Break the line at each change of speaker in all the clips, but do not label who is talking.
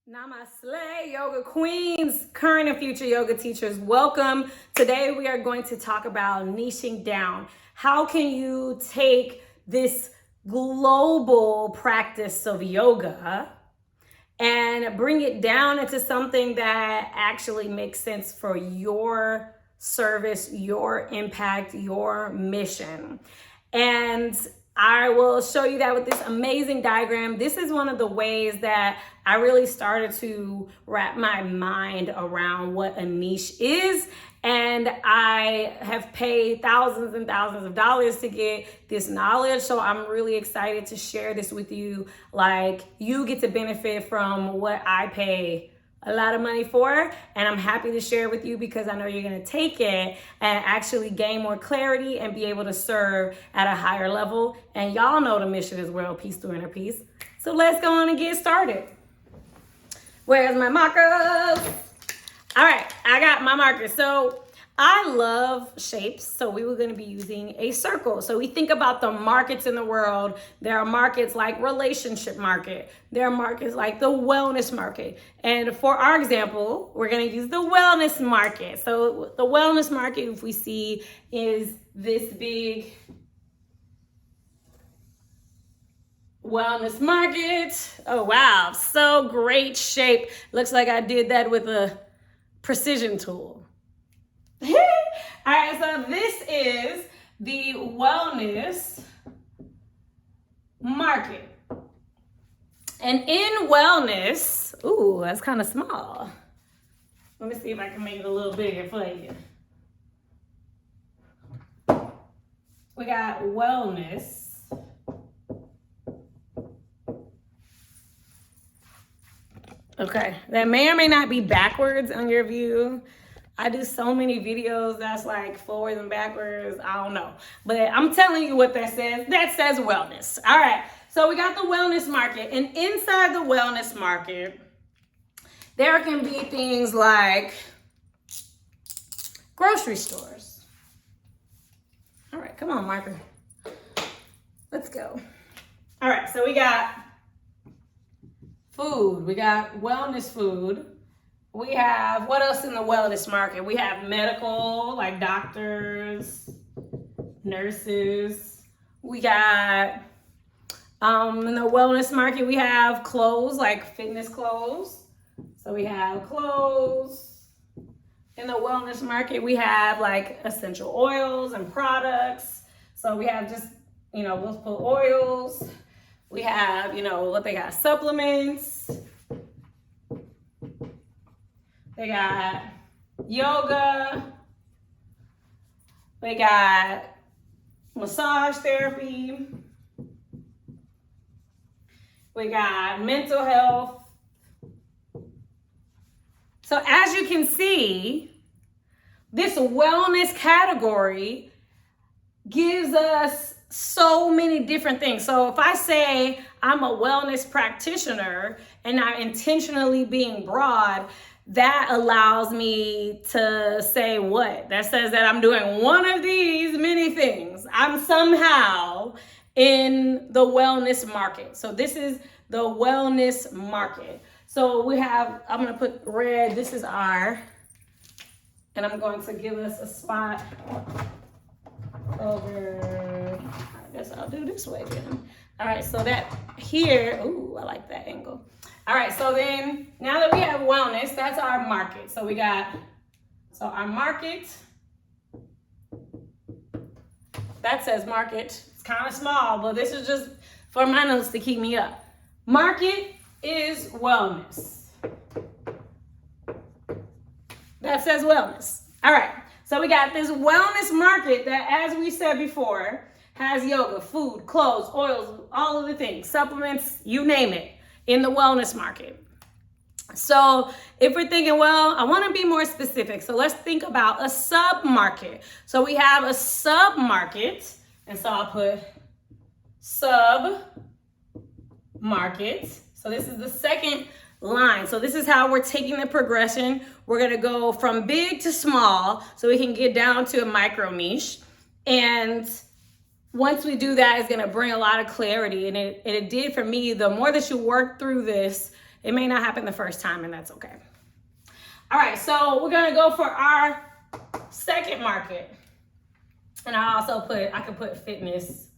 Namaste, yoga queens, current and future yoga teachers. Welcome. Today we are going to talk about niching down. How can you take this global practice of yoga and bring it down into something that actually makes sense for your service, your impact, your mission? And I will show you that with this amazing diagram. This is one of the ways that I really started to wrap my mind around what a niche is. And I have paid thousands and thousands of dollars to get this knowledge. So I'm really excited to share this with you. Like, you get to benefit from what I pay a lot of money for, and I'm happy to share with you because I know you're going to take it and actually gain more clarity and be able to serve at a higher level. And y'all know the mission is world peace through inner peace. So let's go on and get started. Where's my markers? All right, I got my markers. So I love shapes, so we were going to be using a circle. So we think about the markets in the world. There are markets like relationship market. There are markets like the wellness market. And for our example, we're going to use the wellness market. So the wellness market, if we see, is this big wellness market. Oh, wow. So great shape. Looks like I did that with a precision tool. All right, so this is the wellness market. And in wellness, ooh, that's kind of small. Let me see if I can make it a little bigger for you. We got wellness. Okay, that may or may not be backwards on your view. I do so many videos that's like forwards and backwards. I don't know. But I'm telling you what that says. That says wellness. All right. So we got the wellness market. And inside the wellness market, there can be things like grocery stores. All right. Come on, marker. Let's go. All right. So we got food. We got wellness food. We have, what else in the wellness market? We have medical, like doctors, nurses. We got, in the wellness market, we have clothes, like fitness clothes. So we have clothes. In the wellness market, we have like essential oils and products. So we have just, let's put oils. We have, what they got, supplements. They got yoga. They got massage therapy. We got mental health. So as you can see, this wellness category gives us so many different things. So if I say I'm a wellness practitioner and I'm intentionally being broad, that allows me to say what? That says that I'm doing one of these many things. I'm somehow in the wellness market. So this is the wellness market. So we have, I'm going to put red. This is R. And I'm going to give us a spot over. I guess I'll do this way then. All right, so that here, ooh, I like that angle. All right, so then now that we have wellness, that's our market. So we got, our market, that says market. It's kind of small, but this is just for my notes to keep me up. Market is wellness. That says wellness. All right, so we got this wellness market that, as we said before, has yoga, food, clothes, oils, all of the things, supplements, you name it, in the wellness market. So if we're thinking, well, I want to be more specific. So let's think about a sub-market. So we have a sub-market, and so I'll put sub-market. So this is the second line. So this is how we're taking the progression. We're going to go from big to small so we can get down to a micro niche. And once we do that, it's going to bring a lot of clarity. And it did for me. The more that you work through this, It may not happen the first time, and that's okay. All right, so we're gonna go for our second market. And I can put fitness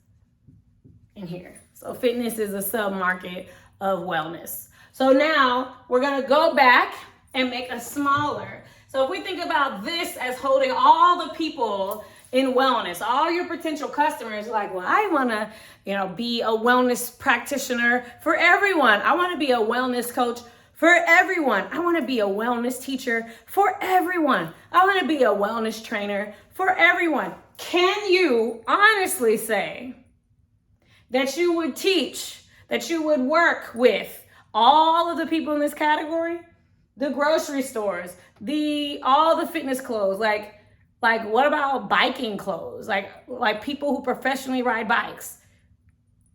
in here. So fitness is a sub-market of wellness. So now we're gonna go back and make a smaller. So if we think about this as holding all the people in wellness, all your potential customers are like, well, I wanna, be a wellness practitioner for everyone. I wanna be a wellness coach for everyone. I wanna be a wellness teacher for everyone. I wanna be a wellness trainer for everyone. Can you honestly say that you would teach, that you would work with all of the people in this category? The grocery stores, all the fitness clothes, like what about biking clothes? Like people who professionally ride bikes.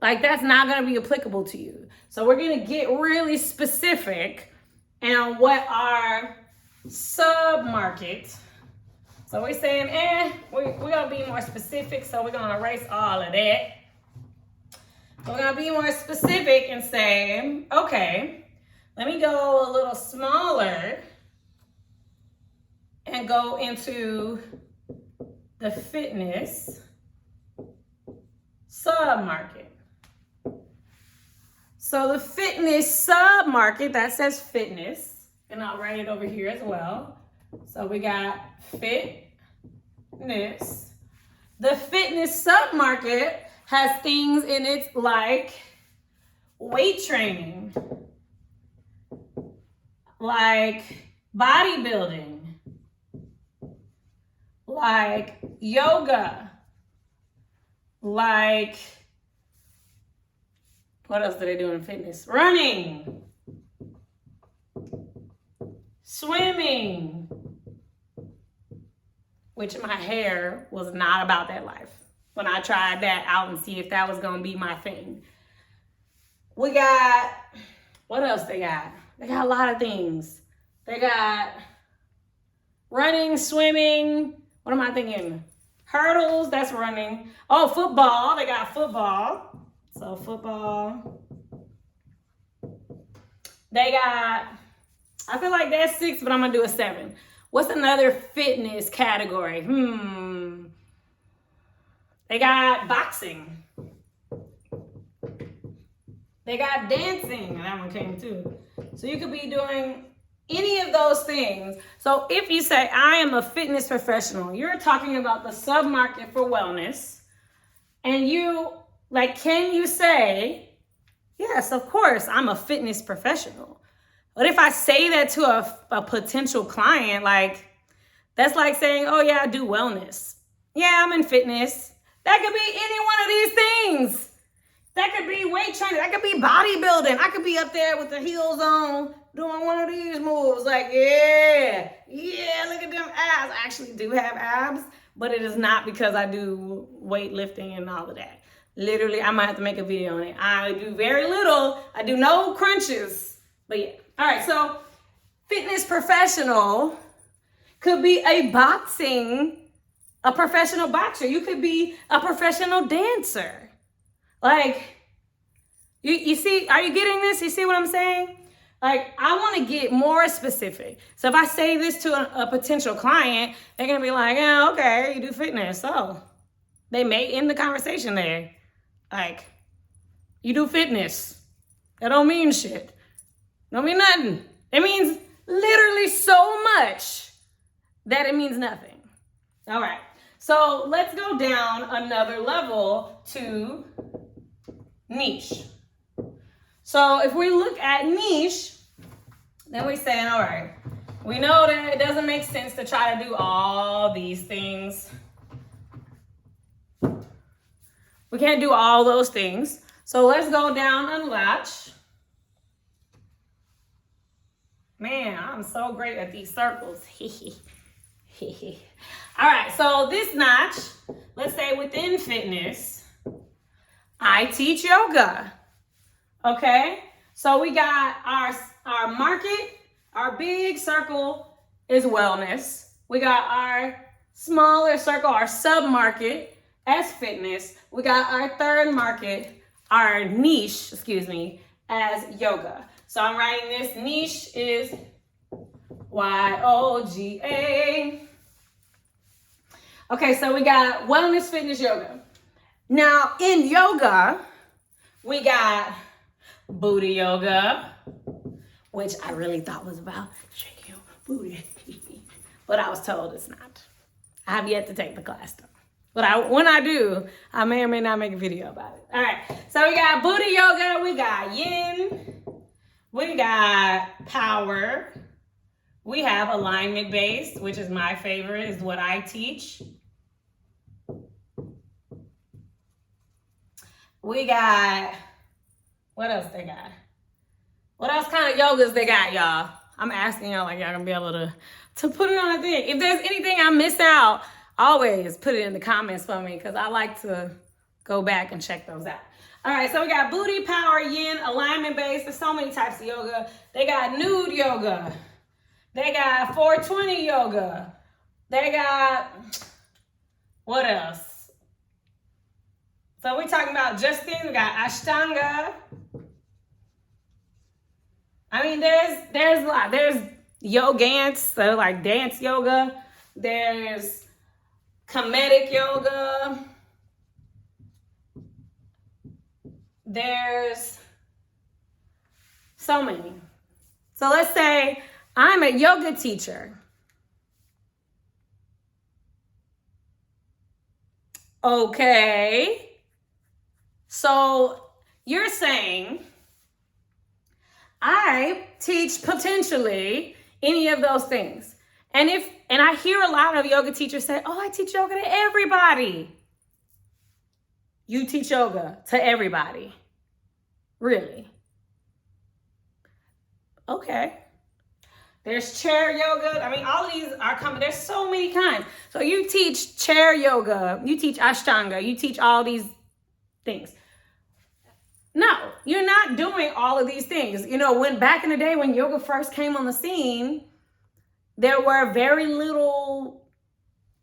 Like that's not gonna be applicable to you. So we're gonna get really specific on what our sub-market. So we're saying, we're gonna be more specific, so we're gonna erase all of that. We're gonna be more specific and say, okay, let me go a little smaller and go into the fitness sub-market. So the fitness sub-market, that says fitness, and I'll write it over here as well. So we got fitness. The fitness sub-market has things in it like weight training, like bodybuilding, like yoga, like, what else do they do in fitness? Running, swimming, which my hair was not about that life when I tried that out and see if that was gonna be my thing. We got, what else they got? They got a lot of things. They got running, swimming, what am I thinking? Hurdles, that's running. Oh, football, they got football. So football. They got, I feel like that's 6, but I'm gonna do a 7. What's another fitness category? They got boxing. They got dancing. That one came too. So you could be doing any of those things. So if you say, I am a fitness professional, you're talking about the sub-market for wellness. And can you say, yes, of course, I'm a fitness professional. But if I say that to a potential client, that's like saying, oh yeah, I do wellness. Yeah, I'm in fitness. That could be any one of these things. That could be weight training. That could be bodybuilding. I could be up there with the heels on doing one of these moves. Like, yeah, look at them abs. I actually do have abs, but it is not because I do weightlifting and all of that. Literally, I might have to make a video on it. I do very little. I do no crunches. But yeah. All right, so fitness professional could be a professional boxer. You could be a professional dancer. You see, are you getting this? You see what I'm saying? I want to get more specific. So if I say this to a potential client, they're going to be like, yeah, okay, you do fitness. So they may end the conversation there. You do fitness. That don't mean shit. Don't mean nothing. It means literally so much that it means nothing. All right. So let's go down another level to niche. So if we look at niche, then we're saying, all right, we know that it doesn't make sense to try to do all these things. We can't do all those things. So let's go down a notch. Man, I'm so great at these circles. All right, so this notch, let's say within fitness, I teach yoga. Okay, so we got our market, our big circle is wellness. We got our smaller circle, our sub-market as fitness. We got our third market, our niche, as yoga. So I'm writing this. Niche is Y-O-G-A. Okay, so we got wellness, fitness, yoga. Now, in yoga, we got booty yoga, which I really thought was about shaking your booty. But I was told it's not. I have yet to take the class, though. But when I do, I may or may not make a video about it. All right, so we got booty yoga, we got yin, we got power, we have alignment based, which is my favorite, is what I teach. We got, what else they got? What else kind of yogas they got, y'all? I'm asking y'all like y'all gonna be able to put it on a thing. If there's anything I missed out, always put it in the comments for me because I like to go back and check those out. All right, so we got booty, power, yin, alignment based. There's so many types of yoga. They got nude yoga. They got 420 yoga. They got, what else? So we're talking about Justin. We got Ashtanga. I mean, there's a lot. There's yogants, so like dance yoga. There's comedic yoga. There's so many. So let's say I'm a yoga teacher. Okay. So you're saying I teach potentially any of those things. And I hear a lot of yoga teachers say, oh, I teach yoga to everybody. You teach yoga to everybody. Really? Okay. There's chair yoga. I mean, all of these are coming. There's so many kinds. So you teach chair yoga. You teach Ashtanga. You teach all these things. No, you're not doing all of these things. You know, when back in the day when yoga first came on the scene, there was very little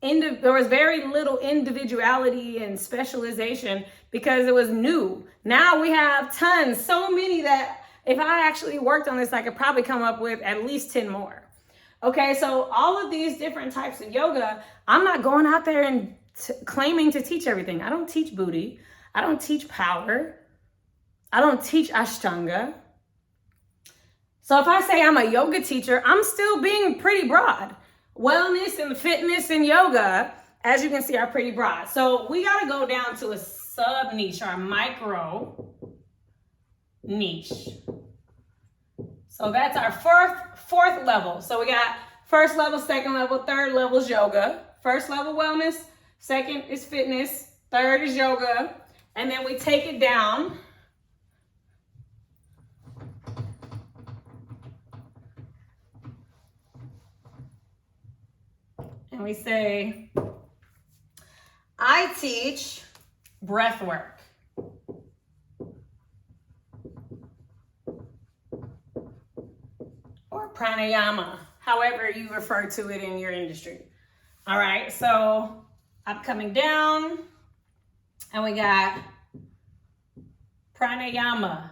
individuality and specialization because it was new. Now we have tons, so many that if I actually worked on this, I could probably come up with at least 10 more. Okay, so all of these different types of yoga, I'm not going out there and claiming to teach everything. I don't teach booty. I don't teach power. I don't teach Ashtanga. So if I say I'm a yoga teacher, I'm still being pretty broad. Wellness and fitness and yoga, as you can see, are pretty broad. So we got to go down to a sub niche, or micro niche. So that's our fourth level. So we got first level, second level, third level is yoga. First level wellness, second is fitness, third is yoga, and then we take it down. And we say, I teach breath work. Or pranayama, however you refer to it in your industry. All right, so I'm coming down and we got pranayama,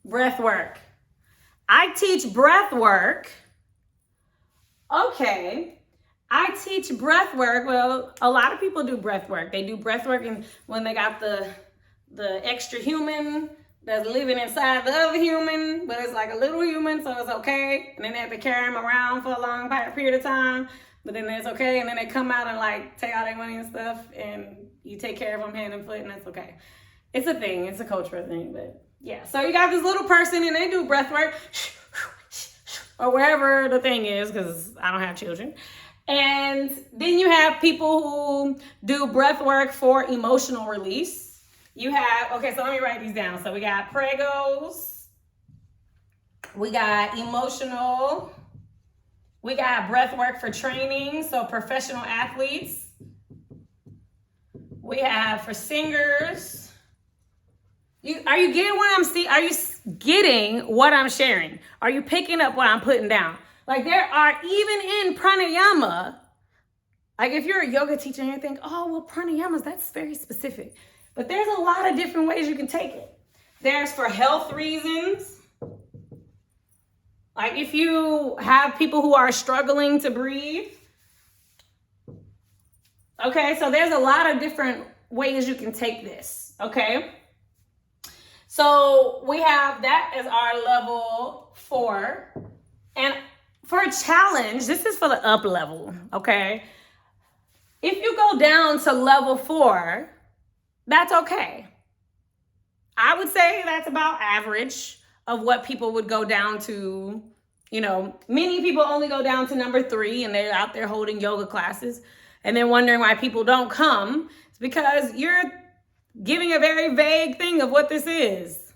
breath work. I teach breath work. Okay, I teach breath work. Well, a lot of people do breath work. They do breath work and when they got the extra human that's living inside the other human, but it's like a little human, so it's okay. And then they have to carry him around for a long period of time, but then it's okay. And then they come out and like take all their money and stuff, and you take care of them hand and foot, and that's okay. It's a thing. It's a cultural thing, but yeah. So you got this little person, and they do breath work, or wherever the thing is, because I don't have children. And then you have people who do breath work for emotional release. You have, okay, so let me write these down. So we got pregos, we got emotional, we got breath work for training, so professional athletes. We have for singers. Are you getting what I'm seeing? Are you getting what I'm sharing? Are you picking up what I'm putting down? Like there are, even in pranayama, like if you're a yoga teacher and you think, oh, well, pranayamas, that's very specific. But there's a lot of different ways you can take it. There's for health reasons. Like if you have people who are struggling to breathe. Okay, so there's a lot of different ways you can take this, okay? So we have that as our level 4. And for a challenge, this is for the up level, okay? If you go down to level 4, that's okay. I would say that's about average of what people would go down to. You know, many people only go down to number 3 and they're out there holding yoga classes and then wondering why people don't come. It's because you're giving a very vague thing of what this is.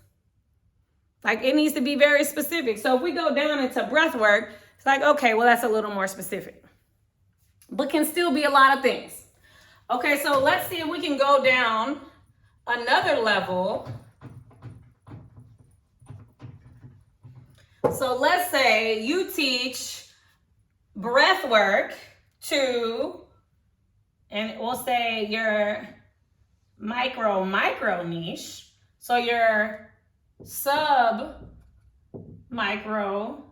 Like it needs to be very specific. So if we go down into breath work, it's like, okay, well, that's a little more specific, but can still be a lot of things. Okay, so let's see if we can go down another level. So let's say you teach breath work to, and we'll say your micro niche. So your sub micro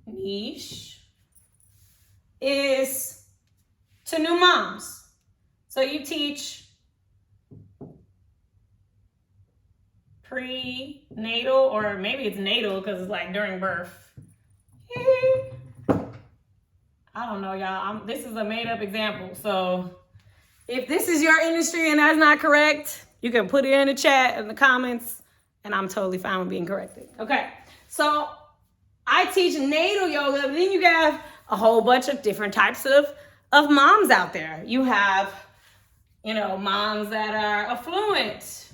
niche is to new moms. So you teach prenatal, or maybe it's natal because it's like during birth. I don't know, y'all. This is a made-up example. So if this is your industry and that's not correct, you can put it in the chat, in the comments, and I'm totally fine with being corrected. Okay, so I teach natal yoga. Then you have a whole bunch of different types of moms out there. You have, you know, moms that are affluent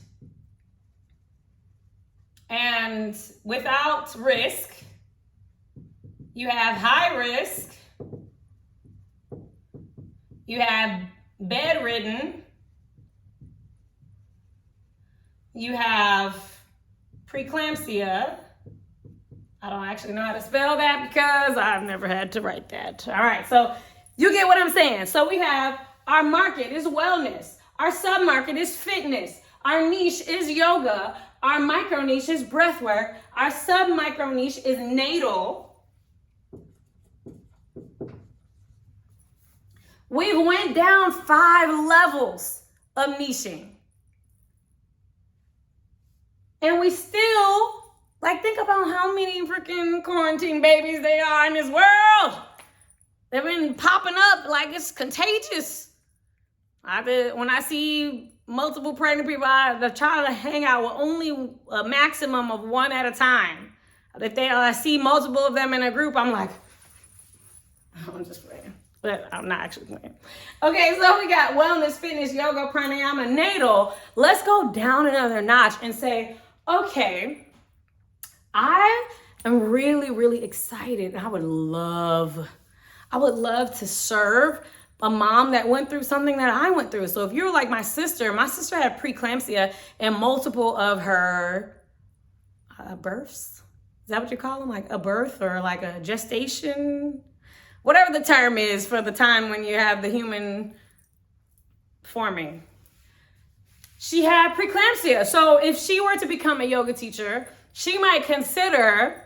and without risk. You have high risk. You have bedridden. You have preeclampsia. I don't actually know how to spell that because I've never had to write that. All right, so you get what I'm saying. So we have our market is wellness. Our sub-market is fitness. Our niche is yoga. Our micro niche is breath work. Our sub-micro niche is natal. We've went down 5 levels of niching. And we still, like, think about how many freaking quarantine babies they are in this world. They've been popping up like it's contagious. When I see multiple pregnant people, I try to hang out with only a maximum of 1 at a time. If I see multiple of them in a group, I'm like, I'm just playing. But I'm not actually playing. Okay, so we got wellness, fitness, yoga, pranayama, natal. Let's go down another notch and say, okay, I am really, really excited. I would love to serve a mom that went through something that I went through. So if you're like my sister had preeclampsia and multiple of her births. Is that what you call them? Like a birth or like a gestation? Whatever the term is for the time when you have the human forming. She had preeclampsia. So if she were to become a yoga teacher, she might consider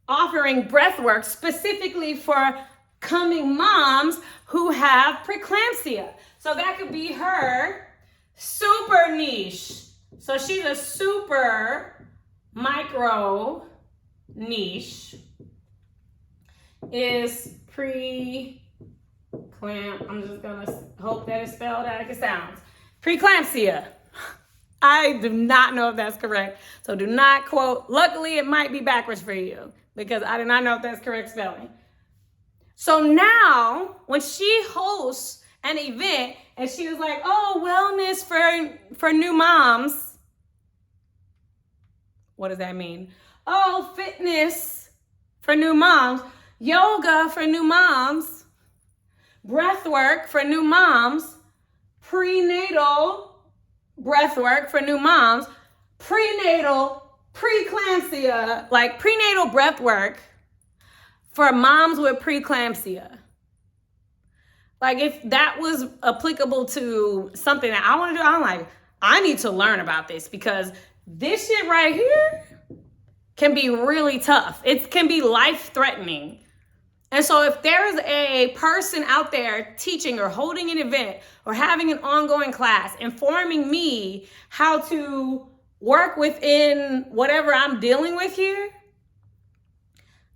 offering breath work specifically for coming moms who have preeclampsia. So that could be her super niche. So she's a super micro niche is I'm just gonna hope that it's spelled out like it sounds. Preeclampsia. I do not know if that's correct. So do not quote. Luckily, it might be backwards for you because I do not know if that's correct spelling. So now when she hosts an event and she was like, oh, wellness for new moms. What does that mean? Oh, fitness for new moms. Yoga for new moms, breath work for new moms, prenatal breath work for new moms, prenatal preeclampsia, like prenatal breath work for moms with preeclampsia. Like if that was applicable to something that I want to do, I'm like, I need to learn about this because this shit right here can be really tough. It can be life-threatening. And so if there's a person out there teaching or holding an event or having an ongoing class, informing me how to work within whatever I'm dealing with here,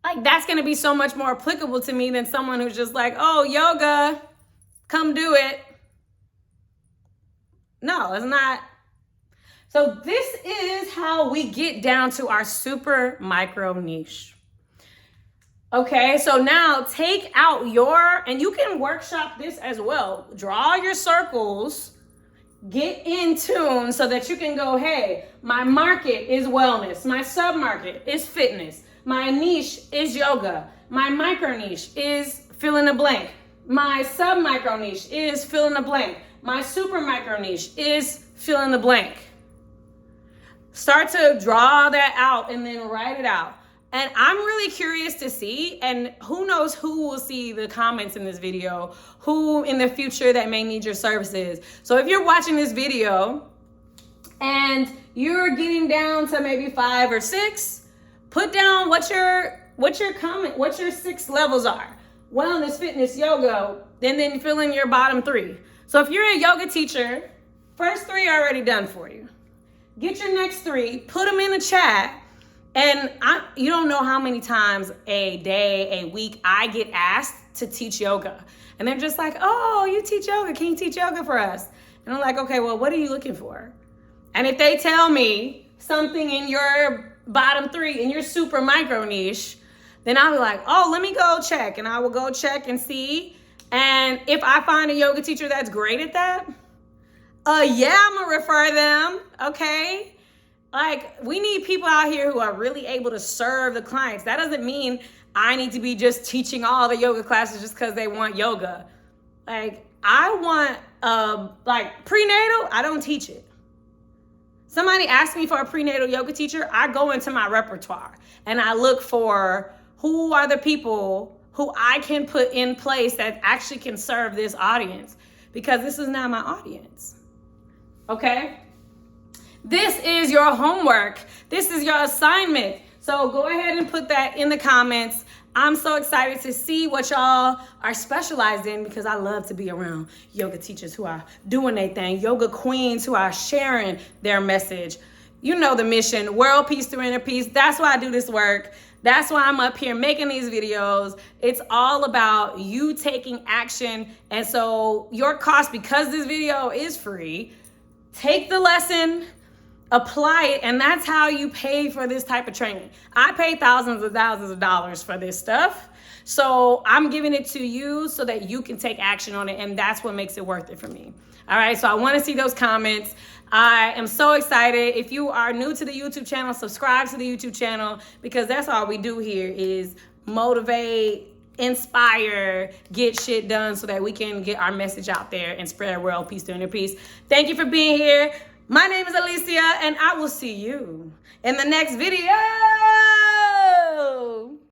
like that's going to be so much more applicable to me than someone who's just like, oh, yoga, come do it. No, it's not. So this is how we get down to our super micro niche. Okay, so now take out and you can workshop this as well. Draw your circles, get in tune so that you can go, hey, my market is wellness. My sub-market is fitness. My niche is yoga. My micro niche is fill in the blank. My sub-micro niche is fill in the blank. My super micro niche is fill in the blank. Start to draw that out and then write it out. And I'm really curious to see, and who knows who will see the comments in this video, who in the future that may need your services. So if you're watching this video and you're getting down to maybe 5 or 6, put down what your 6 levels are. Wellness, fitness, yoga, and then fill in your bottom 3. So if you're a yoga teacher, first 3 are already done for you. Get your next 3, put them in the chat. And you don't know how many times a day, a week, I get asked to teach yoga. And they're just like, oh, you teach yoga. Can you teach yoga for us? And I'm like, okay, well, what are you looking for? And if they tell me something in your bottom 3, in your super micro niche, then I'll be like, oh, let me go check. And I will go check and see. And if I find a yoga teacher that's great at that, yeah, I'm gonna refer them, okay? Like, we need people out here who are really able to serve the clients. That doesn't mean I need to be just teaching all the yoga classes just because they want yoga. Like, I want, prenatal, I don't teach it. Somebody asked me for a prenatal yoga teacher, I go into my repertoire and I look for who are the people who I can put in place that actually can serve this audience, because this is not my audience, okay? This is your homework. This is your assignment. So go ahead and put that in the comments. I'm so excited to see what y'all are specialized in, because I love to be around yoga teachers who are doing their thing, yoga queens who are sharing their message. You know the mission, world peace through inner peace. That's why I do this work. That's why I'm up here making these videos. It's all about you taking action. And so your cost, because this video is free, take the lesson, apply it, and that's how you pay for this type of training. I pay thousands of dollars for this stuff. So I'm giving it to you so that you can take action on it, and that's what makes it worth it for me. All right, so I want to see those comments. I am so excited. If you are new to the YouTube channel, subscribe to the YouTube channel, because that's all we do here is motivate, inspire, get shit done so that we can get our message out there and spread world peace through inner peace. Thank you for being here. My name is Alicia, and I will see you in the next video.